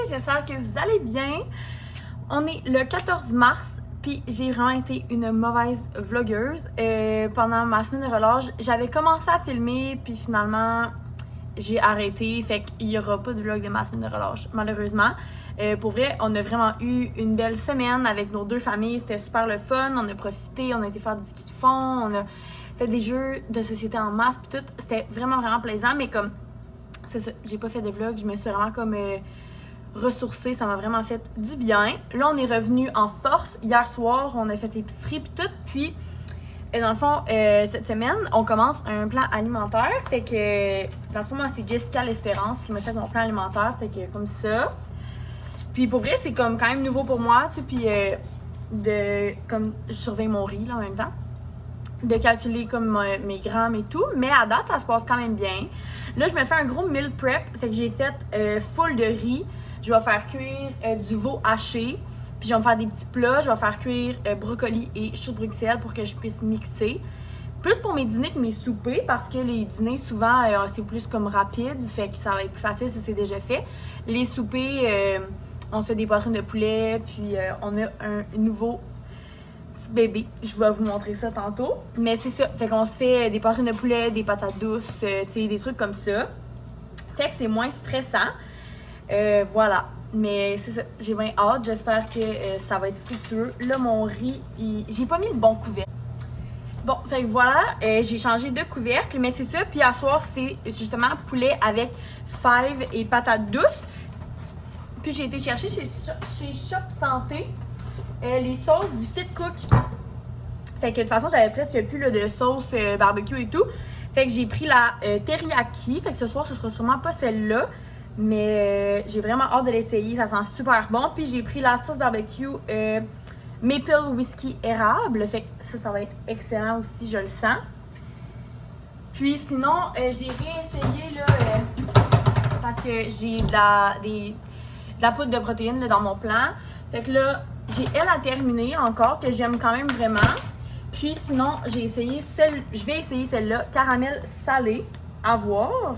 j'espère que vous allez bien. On est le 14 mars, puis j'ai vraiment été une mauvaise vlogueuse. Pendant ma semaine de relâche, j'avais commencé à filmer, puis finalement, j'ai arrêté. Fait qu'il n'y aura pas de vlog de ma semaine de relâche, malheureusement. Pour vrai, on a vraiment eu une belle semaine avec nos deux familles. C'était super le fun. On a profité, on a été faire du ski de fond, on a fait des jeux de société en masse, puis tout. C'était vraiment, vraiment plaisant, mais comme, c'est ça, j'ai pas fait de vlog. Je me suis vraiment comme ressourcée. Ça m'a vraiment fait du bien. Là, on est revenu en force. Hier soir, on a fait l'épicerie, puis tout. Puis, dans le fond, cette semaine, on commence un plan alimentaire. Fait que, dans le fond, moi, c'est Jessica L'Espérance qui m'a fait mon plan alimentaire. Fait que, comme ça. Puis, pour vrai, c'est comme quand même nouveau pour moi, tu sais. Puis, comme je surveille mon riz, là, en même temps. De calculer comme mes grammes et tout. Mais à date, ça se passe quand même bien. Là, je me fais un gros meal prep. Fait que j'ai fait full de riz. Je vais faire cuire du veau haché. Puis je vais me faire des petits plats. Je vais faire cuire brocoli et choux de Bruxelles pour que je puisse mixer. Plus pour mes dîners que mes soupers, parce que les dîners, souvent, c'est plus comme rapide. Fait que ça va être plus facile si c'est déjà fait. Les soupers, on se fait des poitrines de poulet. Puis on a un nouveau petit bébé. Je vais vous montrer ça tantôt. Mais c'est ça. Fait qu'on se fait des poitrines de poulet, des patates douces, tu sais, des trucs comme ça. Fait que c'est moins stressant. Voilà. Mais c'est ça, j'ai bien hâte. J'espère que ça va être fructueux. Là, mon riz, j'ai pas mis le bon couvercle. Bon, fait que voilà, j'ai changé de couvercle, mais c'est ça. Puis à soir, c'est justement poulet avec fèves et patates douces. Puis j'ai été chercher chez Shop Santé les sauces du Fit Cook. Fait que de toute façon, j'avais presque plus là, de sauce barbecue et tout. Fait que j'ai pris la teriyaki. Fait que ce soir, ce sera sûrement pas celle-là. Mais j'ai vraiment hâte de l'essayer, ça sent super bon. Puis j'ai pris la sauce barbecue Maple Whisky érable. Fait que ça va être excellent aussi, je le sens. Puis sinon, j'ai réessayé là, parce que j'ai de la poudre de protéines là, dans mon plan. Fait que là, j'ai elle à terminer encore, que j'aime quand même vraiment. Puis sinon, j'ai essayé je vais essayer celle-là, caramel salé, à voir.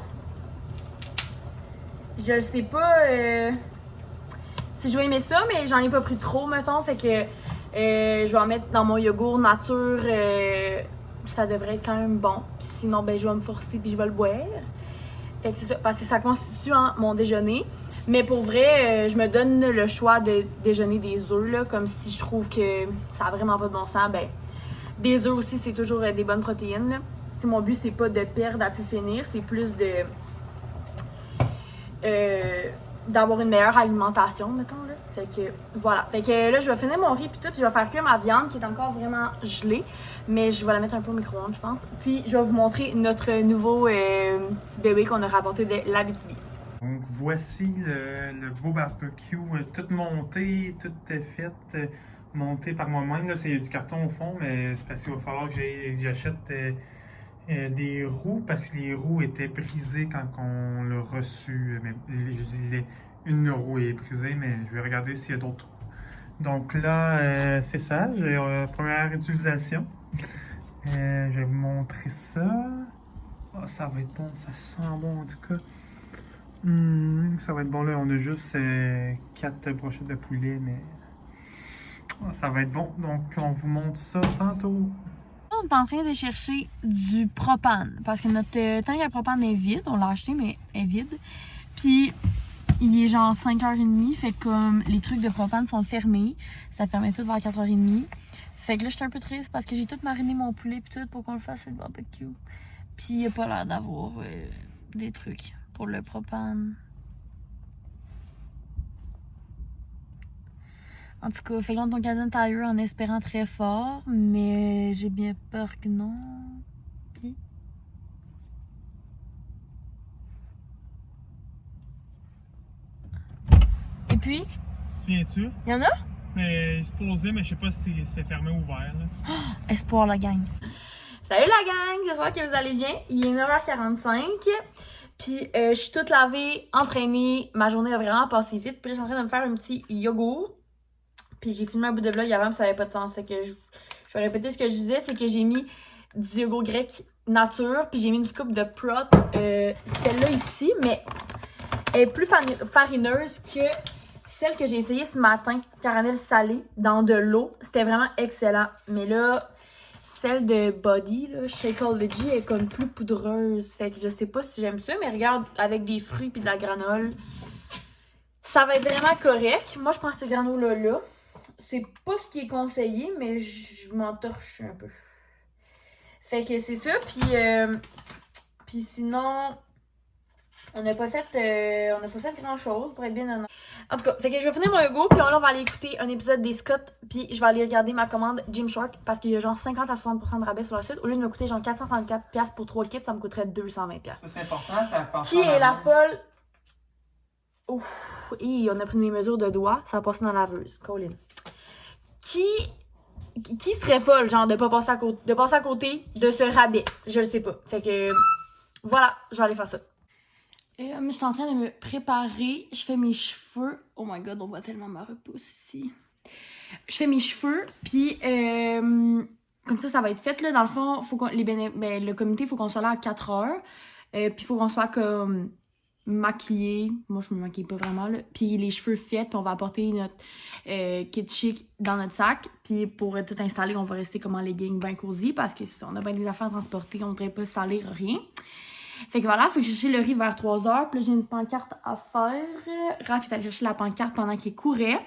Je le sais pas si je vais aimer ça, mais j'en ai pas pris trop, mettons. Fait que je vais en mettre dans mon yogourt nature. Ça devrait être quand même bon. Puis sinon, ben, je vais me forcer puis je vais le boire. Fait que c'est ça, parce que ça constitue mon déjeuner. Mais pour vrai, je me donne le choix de déjeuner des œufs, là, comme si je trouve que ça a vraiment pas de bon sens. Ben, des œufs aussi, c'est toujours des bonnes protéines, là. T'sais, mon but, c'est pas de perdre à plus finir, c'est plus d'avoir une meilleure alimentation, mettons, là. Fait que, voilà. Fait que là, je vais finir mon riz puis tout, puis je vais faire cuire ma viande qui est encore vraiment gelée, mais je vais la mettre un peu au micro-ondes, je pense. Puis, je vais vous montrer notre nouveau petit bébé qu'on a rapporté de l'Abitibi. Donc, voici le beau barbecue, tout monté, tout fait, monté par moi-même. Là, c'est du carton au fond, mais c'est parce qu'il va falloir que j'achète des roues parce que les roues étaient brisées quand on l'a reçu. Mais, je dis une roue est brisée, mais je vais regarder s'il y a d'autres roues. Donc là, c'est ça, j'ai première utilisation. Je vais vous montrer ça. Oh, ça va être bon, ça sent bon en tout cas. Ça va être bon là, on a juste 4 brochettes de poulet, mais ça va être bon. Donc on vous montre ça tantôt. On est en train de chercher du propane parce que notre tank à propane est vide. On l'a acheté, mais est vide. Puis il est genre 5h30. Fait que comme les trucs de propane sont fermés, ça fermait tout vers 4h30. Fait que là, je suis un peu triste parce que j'ai tout mariné mon poulet puis tout pour qu'on le fasse sur le barbecue. Puis il n'y a pas l'air d'avoir des trucs pour le propane. En tout cas, fait que là, on Canadian Tire en espérant très fort, mais j'ai bien peur que non. Puis. Et puis? Tu viens-tu? Il y en a? Mais il se posait, mais je sais pas si c'est fermé ou ouvert. Là. Oh, espoir, la gang. Salut la gang, j'espère que vous allez bien. Il est 9h45. Puis je suis toute lavée, entraînée. Ma journée a vraiment passé vite. Puis là, je suis en train de me faire un petit yogourt. Puis j'ai filmé un bout de vlog avant, mais ça avait pas de sens. Fait que je vais répéter ce que je disais, c'est que j'ai mis du yogourt grec nature, puis j'ai mis une scoop de prot, celle-là ici, mais est plus farineuse que celle que j'ai essayée ce matin, caramel salé, dans de l'eau. C'était vraiment excellent. Mais là, celle de Body, là, Shakeology, est comme plus poudreuse. Fait que je sais pas si j'aime ça, mais regarde, avec des fruits et de la granola, ça va être vraiment correct. Moi, je prends ces granolas-là. C'est pas ce qui est conseillé, mais je m'entorche un peu. Fait que c'est ça. Puis sinon, on n'a pas fait grand-chose, pour être bien honnête. En tout cas, fait que je vais finir mon Hugo, puis là, on va aller écouter un épisode des Scott, puis je vais aller regarder ma commande Gymshark, parce qu'il y a genre 50 à 60% de rabais sur le site. Au lieu de me coûter genre 434$ pour 3 kits, ça me coûterait 220$. Ça, c'est important, ça passe. Qui est la folle? Ouf, et on a pris mes mesures de doigts, ça a passé dans la laveuse. Colin. Qui serait folle, genre, de pas passer à côté de ce rabais? Je le sais pas. Fait que, voilà, je vais aller faire ça. Je suis en train de me préparer. Je fais mes cheveux. Oh my god, on voit tellement ma repousse ici. Je fais mes cheveux, puis comme ça va être fait. Là, dans le fond, faut qu'on, le comité, il faut qu'on soit là à 4 heures. Puis il faut qu'on soit comme maquillé. Moi, je me maquille pas vraiment. Là. Puis les cheveux faits, puis on va apporter notre kit chic dans notre sac. Puis pour tout installer, on va rester comme en legging bien cosy parce que si on a bien des affaires à transporter, on ne devrait pas salir rien. Fait que voilà, faut que je cherche le riz vers 3h. Puis là, j'ai une pancarte à faire. Raph est allé chercher la pancarte pendant qu'il courait.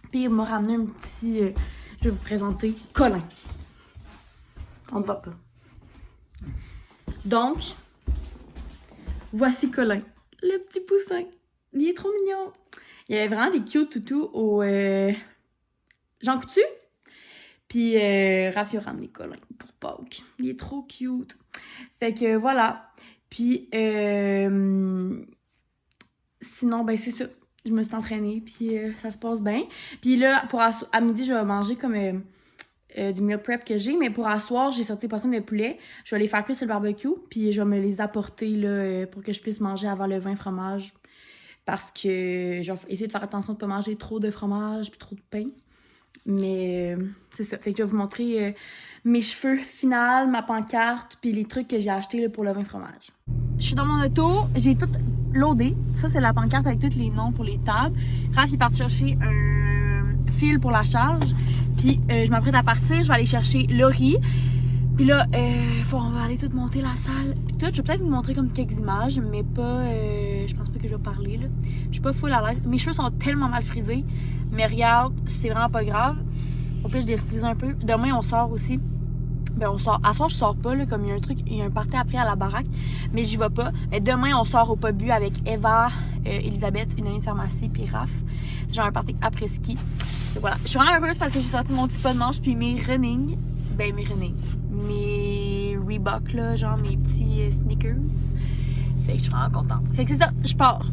Puis il m'a ramené un petit... je vais vous présenter Colin. On ne voit pas. Donc, voici Colin. Le petit poussin. Il est trop mignon. Il y avait vraiment des cute toutous au Jean Coutu. Puis Raph a ramené Colin pour Pâques. Il est trop cute. Fait que voilà. Puis sinon, ben c'est ça. Je me suis entraînée, puis ça se passe bien. Puis là, à midi, je vais manger comme du meal prep que j'ai. Mais pour asseoir, j'ai sorti des poitrines de poulet. Je vais les faire cuire sur le barbecue, puis je vais me les apporter là, pour que je puisse manger avant le vin fromage. Parce que je vais essayer de faire attention de ne pas manger trop de fromage puis trop de pain. Mais c'est ça. Fait que je vais vous montrer mes cheveux finales, ma pancarte, puis les trucs que j'ai achetés là, pour le vin fromage. Je suis dans mon auto, j'ai tout loadé. Ça, c'est la pancarte avec tous les noms pour les tables. Raph, il est parti chercher un fil pour la charge. Puis je m'apprête à partir, je vais aller chercher Laurie. Puis là, on va aller tout monter la salle. Puis tout, je vais peut-être vous montrer comme quelques images, mais pas... je pense pas que je vais parler, là. Je suis pas full à l'aise. Mes cheveux sont tellement mal frisés. Mais regarde, c'est vraiment pas grave. Au pire, je les refrise un peu. Demain, on sort aussi. Ben, on sort. À soir, je sors pas, là, comme il y a un truc, il y a un party après à la baraque. Mais j'y vais pas. Mais demain, on sort au Pub avec Eva, Elisabeth, une amie de pharmacie, puis Raph. C'est genre un party après ski. Et voilà. Je suis vraiment heureuse parce que j'ai sorti mon petit pas de manche, puis mes running. Ben, mes Reebok, là, genre mes petits sneakers. Fait que je suis vraiment contente. Fait que c'est ça, je pars.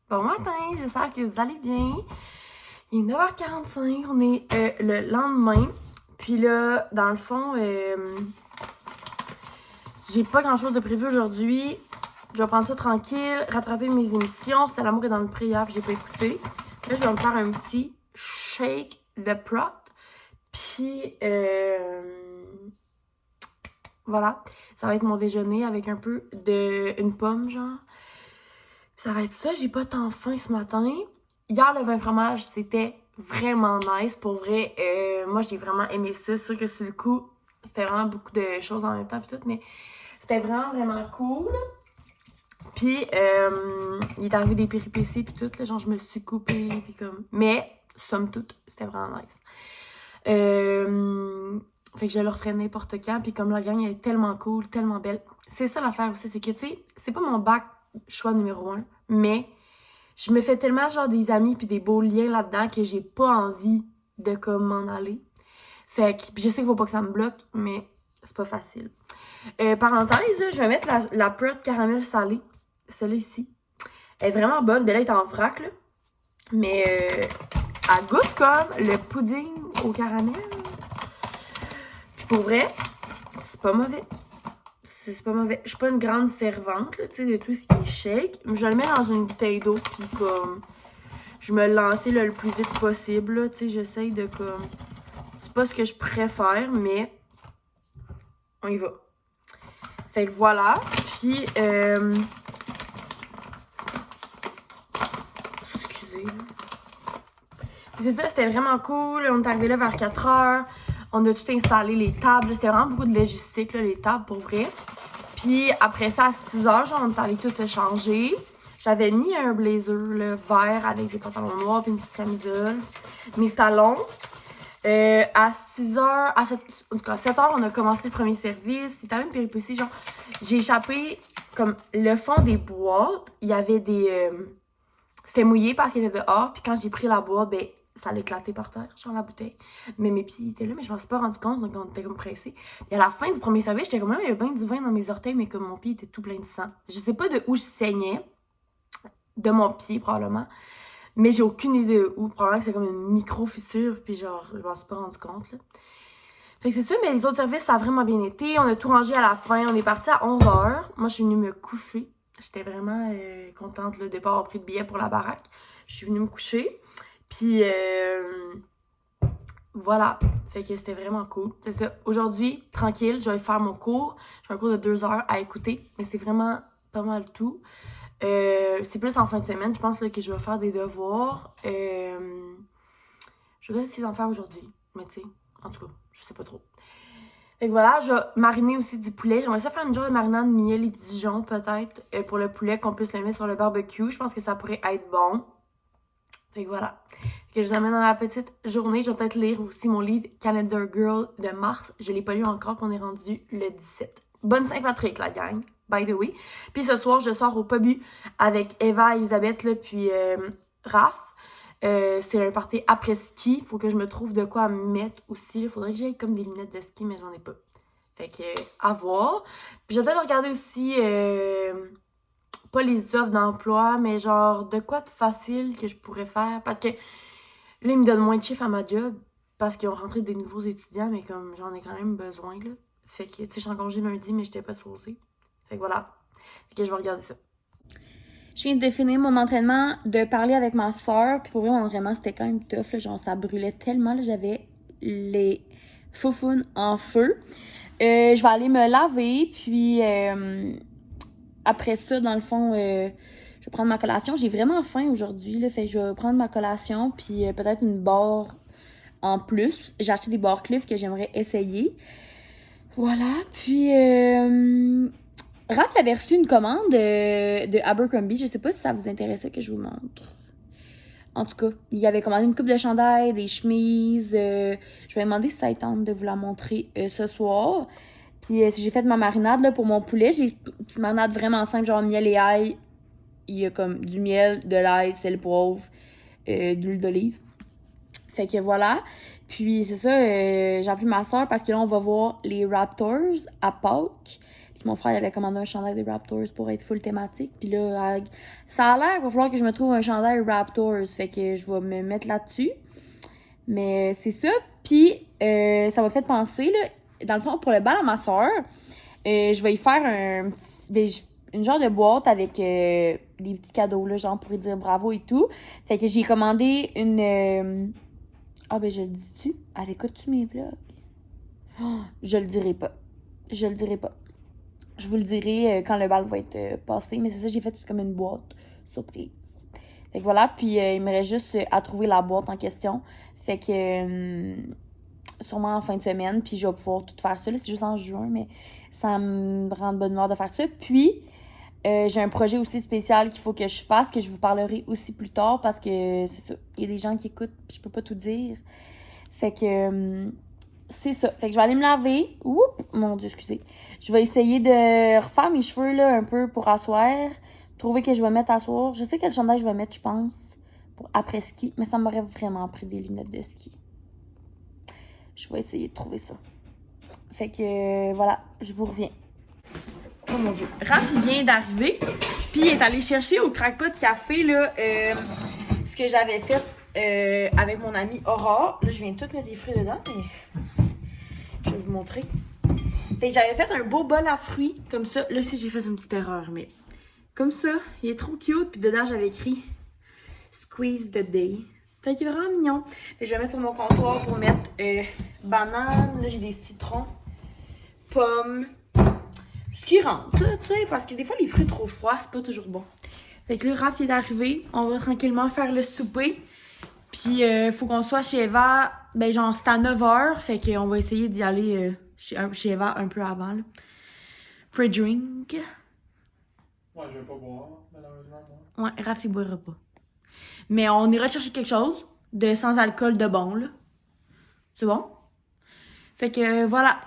Bon matin, j'espère que vous allez bien. Il est 9h45, on est le lendemain. Puis là, dans le fond, j'ai pas grand-chose de prévu aujourd'hui. Je vais prendre ça tranquille, rattraper mes émissions. C'était l'amour est dans le pré hier, puis j'ai pas écouté. Là, je vais me faire un petit shake de prot. Puis, voilà. Ça va être mon déjeuner avec un peu une pomme, genre. Puis ça va être ça. J'ai pas tant faim ce matin. Hier, le vin fromage, c'était vraiment nice. Pour vrai, moi, j'ai vraiment aimé ça. C'est sûr que sur le coup, c'était vraiment beaucoup de choses en même temps puis tout, mais c'était vraiment, vraiment cool. Puis, il est arrivé des péripéties puis tout, là, genre, je me suis coupée puis comme... Mais, somme toute, c'était vraiment nice. Fait que je le referai n'importe quand. Puis comme la gang elle est tellement cool, tellement belle. C'est ça l'affaire aussi, c'est que, tu sais, c'est pas mon bac choix numéro 1, mais je me fais tellement genre des amis puis des beaux liens là-dedans que j'ai pas envie de comme m'en aller. Fait que je sais qu'il faut pas que ça me bloque, mais c'est pas facile. Parenthèse, là, je vais mettre la prot caramel salée. Celle-là ici. Elle est vraiment bonne. Ben là, elle est en vrac, là. Mais elle goûte comme le pudding au caramel. Puis pour vrai, c'est pas mauvais. C'est pas mauvais. Je suis pas une grande fervente, là, tu sais, de tout ce qui est shake. Mais je le mets dans une bouteille d'eau, puis comme... Je me l'enfile le plus vite possible, là, tu sais, j'essaye de comme... C'est pas ce que je préfère, mais... On y va. Fait que voilà. Puis, Puis c'est ça, c'était vraiment cool. On est arrivé là vers 4h. On a tout installé, les tables. C'était vraiment beaucoup de logistique, là, les tables, pour vrai. Puis après ça, à 6h, genre, on est allé tout se changer. J'avais mis un blazer là, vert avec des pantalons noirs puis une petite camisole. Mes talons. À 6h, en tout cas, à 7h, on a commencé le premier service. C'était une péripétie, genre, j'ai échappé comme le fond des boîtes. Il y avait des... c'était mouillé parce qu'il était dehors. Puis quand j'ai pris la boîte, ben, ça allait éclater par terre, genre la bouteille. Mais mes pieds étaient là, mais je m'en suis pas rendu compte, donc on était comme pressés. Et à la fin du premier service, j'étais comme, il y a bien du vin dans mes orteils, mais comme mon pied était tout plein de sang. Je sais pas de où je saignais, de mon pied probablement, mais j'ai aucune idée de où. Probablement que c'est comme une micro-fissure, puis genre, je m'en suis pas rendu compte, là. Fait que c'est ça, mais les autres services, ça a vraiment bien été. On a tout rangé à la fin, on est parti à 11h. Moi, je suis venue me coucher. J'étais vraiment contente là, de pas avoir pris de billet pour la baraque. Je suis venue me coucher. Puis, voilà. Fait que c'était vraiment cool. C'est ça. Aujourd'hui, tranquille, je vais faire mon cours. J'ai un cours de 2 heures à écouter, mais c'est vraiment pas mal tout. C'est plus en fin de semaine, je pense là, que je vais faire des devoirs. Je vais peut-être essayer d'en faire aujourd'hui. Mais tu sais, en tout cas, je sais pas trop. Fait que voilà, je vais mariner aussi du poulet. J'aimerais ça faire une genre de marinade miel et Dijon, peut-être, pour le poulet, qu'on puisse le mettre sur le barbecue. Je pense que ça pourrait être bon. Fait que voilà. Fait que je vous amène dans ma petite journée. Je vais peut-être lire aussi mon livre Canada Girl de mars. Je l'ai pas lu encore, puis on est rendu le 17. Bonne Saint-Patrick, la gang, by the way. Puis ce soir, je sors au Pubu avec Eva, Elisabeth, là, puis Raph. C'est un party après ski. Faut que je me trouve de quoi mettre aussi. Il faudrait que j'aille comme des lunettes de ski, mais j'en ai pas. Fait que, à voir. Puis je vais peut-être regarder aussi, pas les offres d'emploi, mais genre de quoi de facile que je pourrais faire. Parce que là, ils me donnent moins de chiffres à ma job. Parce qu'ils ont rentré des nouveaux étudiants, mais comme j'en ai quand même besoin, là. Fait que, tu sais, je suis en congé lundi, mais j'étais pas supposée. Fait que voilà. Fait que je vais regarder ça. Je viens de finir mon entraînement, de parler avec ma soeur. Puis pour vrai, mon entraînement, c'était quand même tough. Là, genre, ça brûlait tellement. Là, j'avais les foufounes en feu. Je vais aller me laver. Puis après ça, dans le fond, je vais prendre ma collation. J'ai vraiment faim aujourd'hui. Là, fait que je vais prendre ma collation. Puis peut-être une barre en plus. J'ai acheté des barres Cliff que j'aimerais essayer. Voilà. Puis... Raph avait reçu une commande de Abercrombie. Je sais pas si ça vous intéressait que je vous montre. En tout cas, il avait commandé une coupe de chandail, des chemises. Je vais demander si ça tente de vous la montrer ce soir. Puis j'ai fait ma marinade là, pour mon poulet. J'ai une petite marinade vraiment simple, genre miel et ail. Il y a comme du miel, de l'ail, sel, poivre, de l'huile d'olive. Fait que voilà. Puis c'est ça, j'ai appelé ma soeur parce que là, on va voir les Raptors à Pâques. Puis mon frère il avait commandé un chandail des Raptors pour être full thématique. Puis là, ça a l'air qu'il va falloir que je me trouve un chandail Raptors. Fait que je vais me mettre là-dessus. Mais c'est ça. Puis ça m'a fait penser, là, dans le fond, pour le bal à ma soeur, je vais y faire un petit... une genre de boîte avec des petits cadeaux, là, genre pour lui dire bravo et tout. Fait que j'ai commandé une... Ah ben je le dis-tu? Elle écoute-tu mes vlogs? Oh, je le dirai pas. Je le dirai pas. Je vous le dirai quand le bal va être passé. Mais c'est ça, j'ai fait comme une boîte surprise. Fait que voilà, puis il me reste juste à trouver la boîte en question. Fait que sûrement en fin de semaine, puis je vais pouvoir tout faire ça. Là, c'est juste en juin, mais ça me rend de bonne humeur de faire ça. Puis j'ai un projet aussi spécial qu'il faut que je fasse, que je vous parlerai aussi plus tard, parce que c'est ça, il y a des gens qui écoutent, puis je peux pas tout dire. Fait que c'est ça. Fait que je vais aller me laver. Oups, mon Dieu, excusez. Je vais essayer de refaire mes cheveux là un peu pour asseoir. Trouver que je vais mettre à soir. Je sais quel chandail je vais mettre, je pense, pour après ski, mais ça m'aurait vraiment pris des lunettes de ski. Je vais essayer de trouver ça. Fait que voilà, je vous reviens. Oh mon Dieu. Raph, il vient d'arriver, puis il est allé chercher au Crackpot Café là, ce que j'avais fait avec mon amie Aurore. Là, je viens de tout mettre des fruits dedans, mais je vais vous montrer. Fait que j'avais fait un beau bol à fruits, comme ça. Là aussi, j'ai fait une petite erreur, mais comme ça, il est trop cute. Puis dedans, j'avais écrit « Squeeze the day ». Fait qu'il est vraiment mignon. Fait que je vais mettre sur mon comptoir pour mettre bananes. Là, j'ai des citrons, pommes, ce qui rentre, là, tu sais, parce que des fois, les fruits trop froids, c'est pas toujours bon. Fait que là, Raph est arrivé. On va tranquillement faire le souper. Puis, faut qu'on soit chez Eva, ben genre, c'est à 9h, fait qu'on va essayer d'y aller chez Eva un peu avant, là. Pre-drink. Ouais, je vais pas boire, malheureusement, moi. Ouais, Raph, il boira pas. Mais on ira chercher quelque chose de sans alcool de bon, là. C'est bon? Fait que, voilà.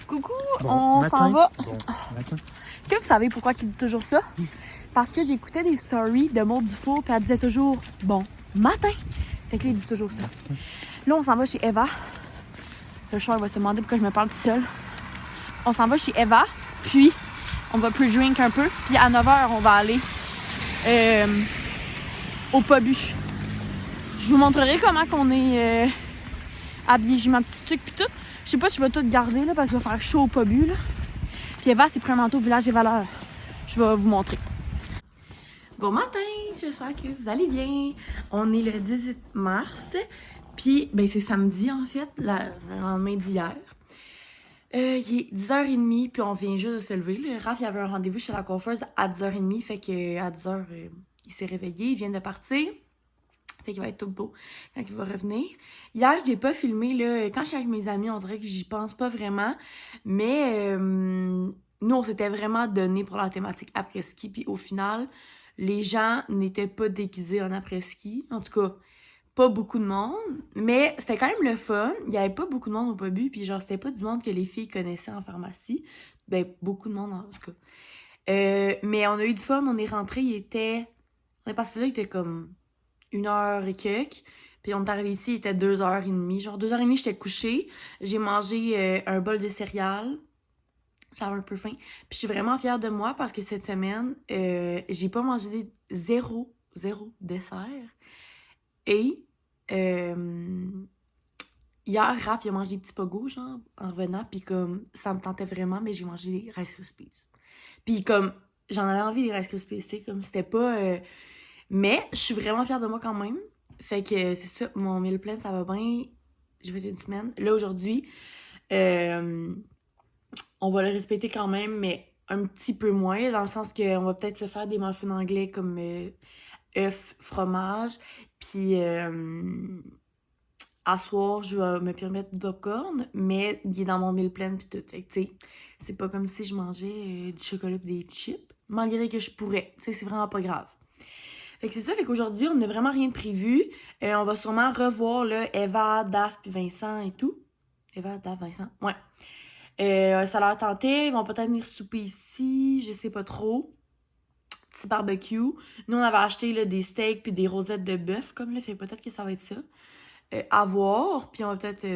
Coucou, on s'en va. Bon matin. Est-ce que vous savez pourquoi il dit toujours ça? Parce que j'écoutais des stories de Maud Dufour, puis elle disait toujours « bon matin ». Fait que là, il dit toujours ça. Là, on s'en va chez Eva. Le chat, il va se demander pourquoi je me parle tout seul. On s'en va chez Eva, puis on va pre-drink un peu, puis à 9h, on va aller au Pobu. Je vous montrerai comment qu'on est habillé. J'ai ma petite tuque puis tout. Je sais pas si je vais tout garder là, parce qu'il va faire chaud au Pobu, là. Puis Eva, c'est pris un manteau village des valeurs. Je vais vous montrer. Bon matin, j'espère que vous allez bien. On est le 18 mars, puis ben c'est samedi en fait, le lendemain d'hier. Il est 10h30, puis on vient juste de se lever. Le Raph, il avait un rendez-vous chez la coiffeuse à 10h30, fait que à 10h, il s'est réveillé, il vient de partir. Fait qu'il va être tout beau quand il va revenir. Hier, je l'ai pas filmé, là. Quand je suis avec mes amis, on dirait que j'y pense pas vraiment. Mais nous, on s'était vraiment donné pour la thématique après-ski. Puis au final, les gens n'étaient pas déguisés en après-ski. En tout cas, pas beaucoup de monde. Mais c'était quand même le fun. Il y avait pas beaucoup de monde au Pobu. Puis genre, c'était pas du monde que les filles connaissaient en pharmacie. Ben, beaucoup de monde en tout cas. Mais on a eu du fun. On est rentré, on est passé là, il était comme 1h et quelques. Puis on est arrivé ici, il était 2h30. Genre 2h30, j'étais couchée. J'ai mangé un bol de céréales. J'avais un peu faim. Puis je suis vraiment fière de moi parce que cette semaine, j'ai pas mangé zéro dessert. Et hier, Raph, il a mangé des petits pogos, genre, en revenant. Puis comme, ça me tentait vraiment, mais j'ai mangé des Rice Krispies. Puis comme, j'en avais envie des Rice Krispies, tu sais, comme c'était pas... Mais je suis vraiment fière de moi quand même. Fait que c'est ça, mon meal plan, ça va bien. Je vais être une semaine. Là, aujourd'hui, on va le respecter quand même, mais un petit peu moins, dans le sens qu'on va peut-être se faire des muffins anglais comme œufs, fromage. Puis à soir, je vais me permettre du popcorn, mais il est dans mon meal plan puis tout. Fait que, tu sais, c'est pas comme si je mangeais du chocolat pis des chips, malgré que je pourrais. Tu sais, c'est vraiment pas grave. Fait que c'est ça, fait qu'aujourd'hui, on n'a vraiment rien de prévu. On va sûrement revoir là, Eva, Daph puis Vincent et tout. Eva, Daph, Vincent, ouais. Ça leur tentait, ils vont peut-être venir souper ici, je sais pas trop. Petit barbecue. Nous, on avait acheté là, des steaks puis des rosettes de bœuf, comme là, fait peut-être que ça va être ça. À voir, puis on va peut-être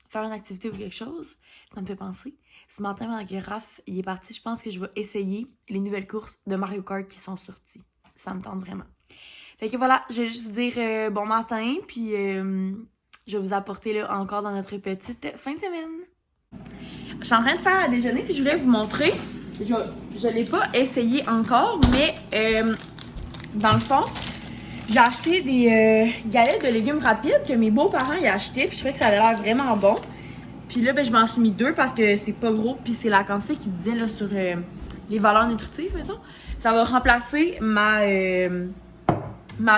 faire une activité ou quelque chose. Ça me fait penser. Ce matin, pendant que Raph il est parti, je pense que je vais essayer les nouvelles courses de Mario Kart qui sont sorties. Ça me tente vraiment. Fait que voilà, je vais juste vous dire bon matin, puis je vais vous apporter là encore dans notre petite fin de semaine. Je suis en train de faire à déjeuner, puis je voulais vous montrer. Je l'ai pas essayé encore, mais dans le fond, j'ai acheté des galettes de légumes rapides que mes beaux-parents y achetaient, puis je trouvais que ça avait l'air vraiment bon. Puis là, ben, je m'en suis mis 2 parce que c'est pas gros, puis c'est la quantité qui disait là, sur les valeurs nutritives, mettons. Ça va remplacer ma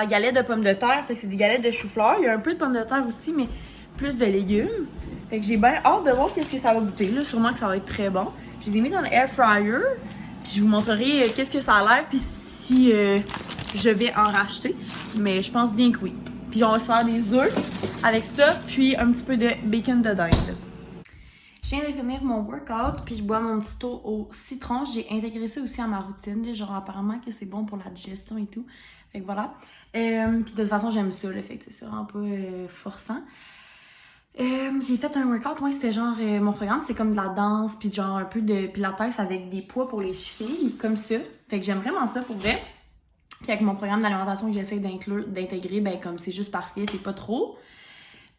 galette de pommes de terre. Fait que c'est des galettes de chou-fleur. Il y a un peu de pommes de terre aussi, mais plus de légumes. Fait que j'ai bien hâte de voir qu'est-ce que ça va goûter. Là, sûrement que ça va être très bon. Je les ai mis dans le air fryer. Puis je vous montrerai qu'est-ce que ça a l'air, puis si je vais en racheter. Mais je pense bien que oui. Puis on va se faire des œufs avec ça, puis un petit peu de bacon de dinde. Je viens de finir mon workout, puis je bois mon petit eau au citron. J'ai intégré ça aussi à ma routine, là, genre apparemment que c'est bon pour la digestion et tout. Fait que voilà. Puis de toute façon, j'aime ça, là, fait que c'est vraiment pas forçant. J'ai fait un workout, ouais, c'était genre, mon programme, c'est comme de la danse, puis genre un peu de pilates avec des poids pour les chevilles, comme ça. Fait que j'aime vraiment ça pour vrai. Puis avec mon programme d'alimentation que j'essaie d'intégrer, ben comme c'est juste parfait, c'est pas trop.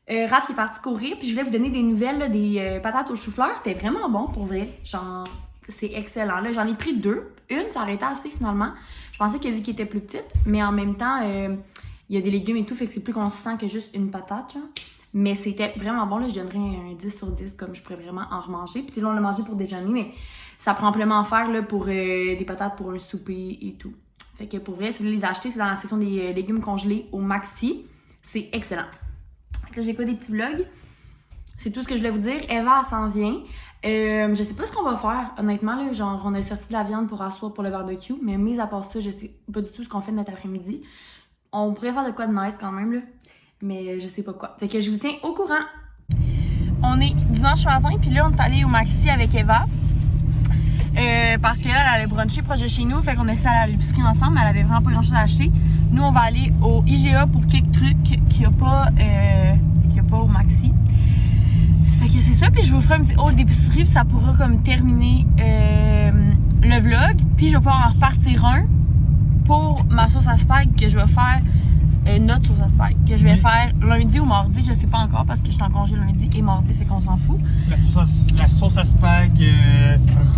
Raph est parti courir, puis je voulais vous donner des nouvelles là, des patates au chou-fleur. C'était vraiment bon pour vrai. Genre, c'est excellent. Là, j'en ai pris 2. Une, ça aurait été assez finalement. Je pensais que vu qu'elle était plus petite, mais en même temps, il y a des légumes et tout, fait que c'est plus consistant que juste une patate. Genre. Mais c'était vraiment bon. Là, je donnerais un 10 sur 10, comme je pourrais vraiment en remanger. Puis là, on l'a mangé pour déjeuner, mais ça prend amplement à faire là, pour des patates pour un souper et tout. Fait que pour vrai, si vous voulez les acheter, c'est dans la section des légumes congelés au Maxi. C'est excellent. Là, j'écoute des petits vlogs. C'est tout ce que je voulais vous dire. Eva, elle s'en vient. Je sais pas ce qu'on va faire, honnêtement. Là, genre, on a sorti de la viande pour asseoir pour le barbecue, mais mis à part ça, je sais pas du tout ce qu'on fait de notre après-midi. On pourrait faire de quoi de nice quand même, là, mais je sais pas quoi. Fait que je vous tiens au courant. On est dimanche matin, puis là, on est allé au Maxi avec Eva. Parce qu'elle, elle allait bruncher proche de chez nous, fait qu'on essaie d'aller à l'épicerie ensemble, mais elle avait vraiment pas grand chose à acheter. Nous, on va aller au IGA pour quelques trucs qu'il y a pas au Maxi. Fait que c'est ça, puis je vous ferai un petit haul d'épicerie, puis ça pourra comme terminer le vlog. Puis je vais pouvoir en repartir un pour ma sauce à spag que je vais faire, notre sauce à spag, que je vais faire lundi ou mardi, je sais pas encore parce que je suis en congé lundi et mardi, fait qu'on s'en fout. La sauce à spag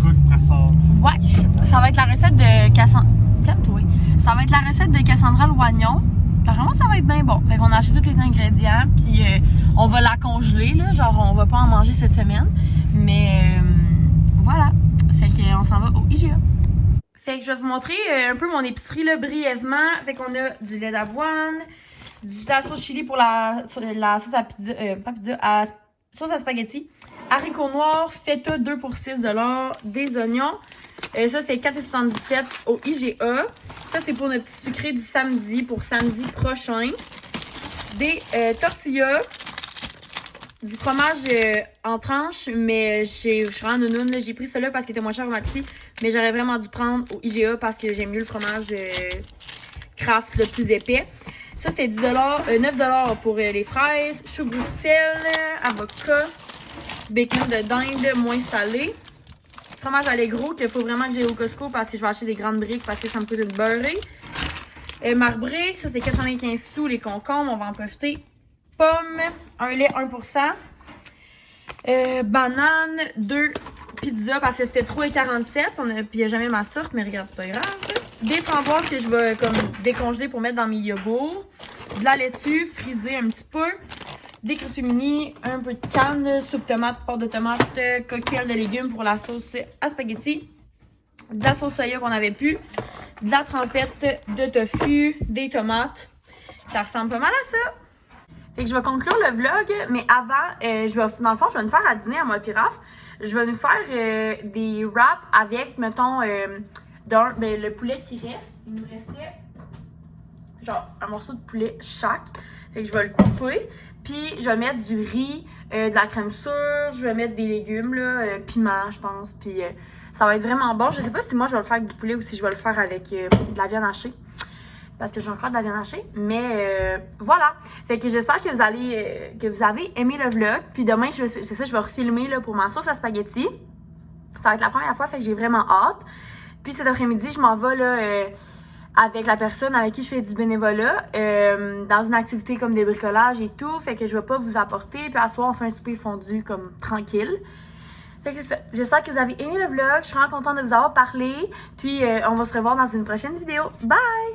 roux brassard. Ouais, ça va être la recette de Cassandra. Calme-toi. Ça va être la recette de Cassandra Loignon. Apparemment, ça va être bien bon. Fait qu'on a acheté tous les ingrédients, puis on va la congeler, là. Genre, on va pas en manger cette semaine. Mais voilà. Fait qu'on s'en va au IGA. Fait que je vais vous montrer un peu mon épicerie, là, brièvement. Fait qu'on a du lait d'avoine, de la sauce chili pour la sauce à pizza, pas pizza, sauce à spaghetti, haricots noirs, feta 2 pour 6 $, des oignons. Ça, c'était 4,77 € au IGA. Ça, c'est pour notre petit sucré du samedi, pour samedi prochain. Des tortillas, du fromage en tranches, mais je suis vraiment nounoune. J'ai pris celui-là parce qu'il était moins cher au Maxi, mais j'aurais vraiment dû prendre au IGA parce que j'aime mieux le fromage Kraft, le plus épais. Ça, c'était 10 $, 9 $ pour les fraises, chou Bruxelles, avocat, bacon de dinde moins salé. Fromage Allegro qu'il faut vraiment que j'ai au Costco parce que je vais acheter des grandes briques parce que ça me coûte une beurrée. Marbrique, ça c'est 95 sous les concombres, on va en profiter. Pommes, un lait 1%. Banane, 2 pizzas parce que c'était 3,47 $. Puis il n'y a jamais ma sorte, mais regarde, c'est pas grave. Des framboises que je vais comme décongeler pour mettre dans mes yogourts. De la laitue frisée un petit peu. Des crispy mini, un peu de canne, soupe tomate, pâte de tomate, cocktail de légumes pour la sauce à spaghetti, de la sauce soya qu'on avait pu, de la trempette de tofu, des tomates. Ça ressemble pas mal à ça. Fait que je vais conclure le vlog, mais avant, dans le fond, je vais nous faire à dîner à moi Piraf. Je vais nous faire des wraps avec, mettons, le poulet qui reste. Il nous restait genre un morceau de poulet chaque. Fait que je vais le couper. Puis, je vais mettre du riz, de la crème sûre, je vais mettre des légumes, là, piment, je pense. Puis, ça va être vraiment bon. Je sais pas si moi, je vais le faire avec du poulet ou si je vais le faire avec de la viande hachée. Parce que j'ai encore de la viande hachée. Mais, voilà. Fait que j'espère que vous avez aimé le vlog. Puis, demain, je vais refilmer là, pour ma sauce à spaghetti. Ça va être la première fois, fait que j'ai vraiment hâte. Puis, cet après-midi, je m'en vais, là... avec la personne avec qui je fais du bénévolat, dans une activité comme des bricolages et tout, fait que je vais pas vous apporter, puis à soir on se fait un souper fondu comme tranquille. Fait que c'est ça. J'espère que vous avez aimé le vlog, je suis vraiment contente de vous avoir parlé, puis on va se revoir dans une prochaine vidéo. Bye!